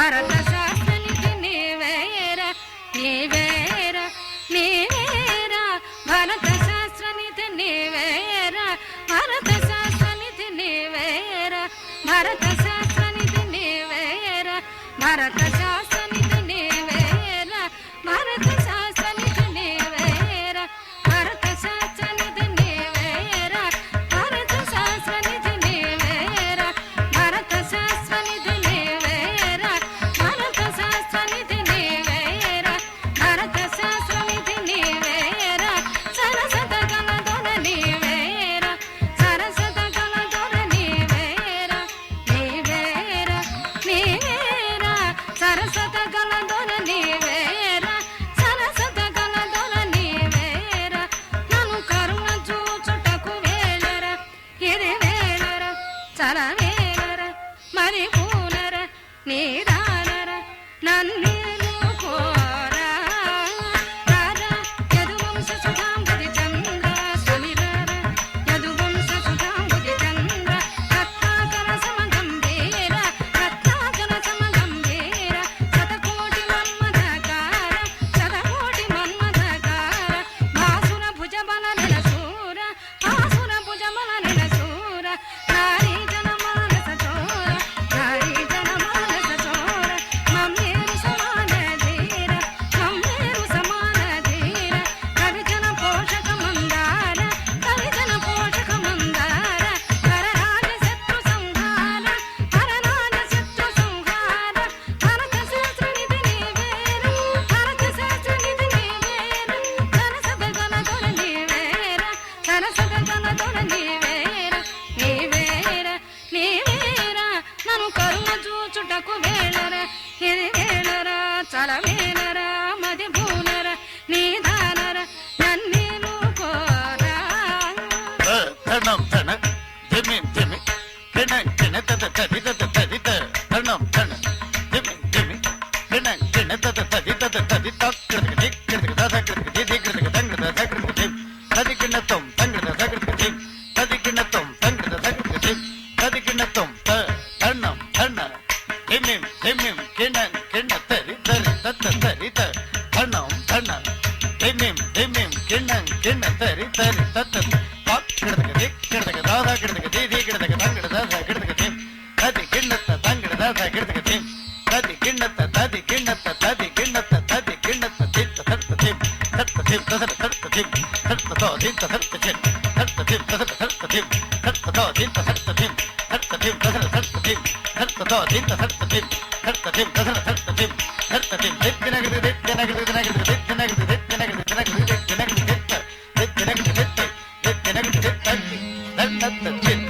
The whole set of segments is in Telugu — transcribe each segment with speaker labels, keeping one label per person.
Speaker 1: భరత శాస్త్ర నిధి నీవేరా నీవేరా నీవేరా భరత శాస్త్ర నిధి నీవేరా భరత శాస్త్ర నిధి నీవేరా భరత శాస్త్ర నిధి నీవేరా భరత శాస్త్ర నిధి నీవేరా భరత శాస్త్ర నిధి నీవేరా భరత శాస్త్ర నిధి నీవేరా భరత శాస్త్ర నిధి నీవేరా భరత శాస్త్ర నిధి నీవేరా భరత శాస్త్ర నిధి నీవేరా భరత శాస్త్ర నిధి నీవేరా సరసత గణదొర నీవేరా సరసత గణదొర నీవేరా నీవేరా నీవేరా సరసత గణదొర నీవేరా సరసత గణదొర నీవేరా నన్ను కరుణ చూచుటకు వేళరా ఇది వేళరా చలవేళరా మరి పూనరా నీరానరా నన్నేను కోరా రారా యదువంశ సుధాంబుది చంద్ర స్వనిరారా యదువంశ సుధాంబుది చంద్ర రత్నాకర సమగంభీర రత్నాకర సమగంభీర శతకోటి మన్మథకార శతకోటి మన్మథకార భాసుర భుజబల నిలశూర భాసుర భుజబల నిలశూర నారీ జనమానస చోర నారీ జనమానస చోర మమ్మేరు సమాన ధీర మమ్మేరు సమాన ధీర కవిజన పోషక మందార కవిజన పోషక మందార కరరాజ శత్రు సంహార కరరాజ శత్రు సంహార భరత శాస్త్ర నిధి నీవేరా భరత శాస్త్ర నిధి నీవేరా సరసత గణదొర నీవేరా సరసత గణదొర నీవేరా నీవేరా నీవేరా నన్ను కరుణ చూచుటకు వేళరా ఇది వేళరా చలవేళరా మది భూనరా నీదానరా నన్నేను కోరా
Speaker 2: తణం తణ ధిమి ధిమి కిణ కిణ తద తది తద తది త తణం తణ ధిమి ధిమి కిణ కిణ తద తది తద తది త కృతక దిక్ కృతక దద కృతక ది కృతక దంగ దద కృతక దిం తది కిణ తం తంగ దద కృతక దిం తది కిణ తం తంగ దద కృతక దిం తది కిణ తం త తణం తణ ధిమి ధిమి కిణ కిణ తది తది తత తది త తణం తణ ధిమి ధిమి కిణ కిణ తది తది తత కిడతక దిక్ కిడతక దాద కిడతక ది కిడతక దంగడ దాద కిడతక దిం తది కిన్నత దంగడ దాద కిడతక దిం తది కిన్నత తది కిన్నత తది కిన్నత తది కిన్నత దిత్త తత్త దిం తత్త దిం తత్త తత్త దిం తత్త తో దిత్త తత్త దిం తత్త దిం తత్త తత్త దిం తత్త తో దిత్త తత్త దిం తత్త దిం తత్త తత్త దిం తత్త తో దిత్త తత్త దిం తత్త దిం తత్త తత్త దిం తత్త దిం దిత్తనగద దిత్తనగద దిత్తనగద దిత్తనగద దిత్తనగద దిత్తనగద దిత్తనగద దిత్త దిత్తనగద దిత్త దిత్తనగద దిత్త తత్త దిత్త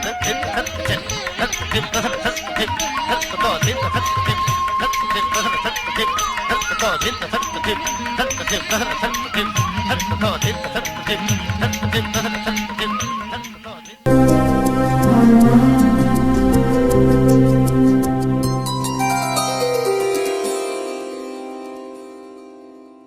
Speaker 2: తత్తి తత్త దిత్త దిత్త తత్త దిం తత్త దిం తత్త తత్త దిం తత్త తో దిత్త తత్త దిం తత్త దిం తత్త తత్త దిం తత్త తో దిత్త తత్త దిం తత్త దిం తత్త తత్త దిం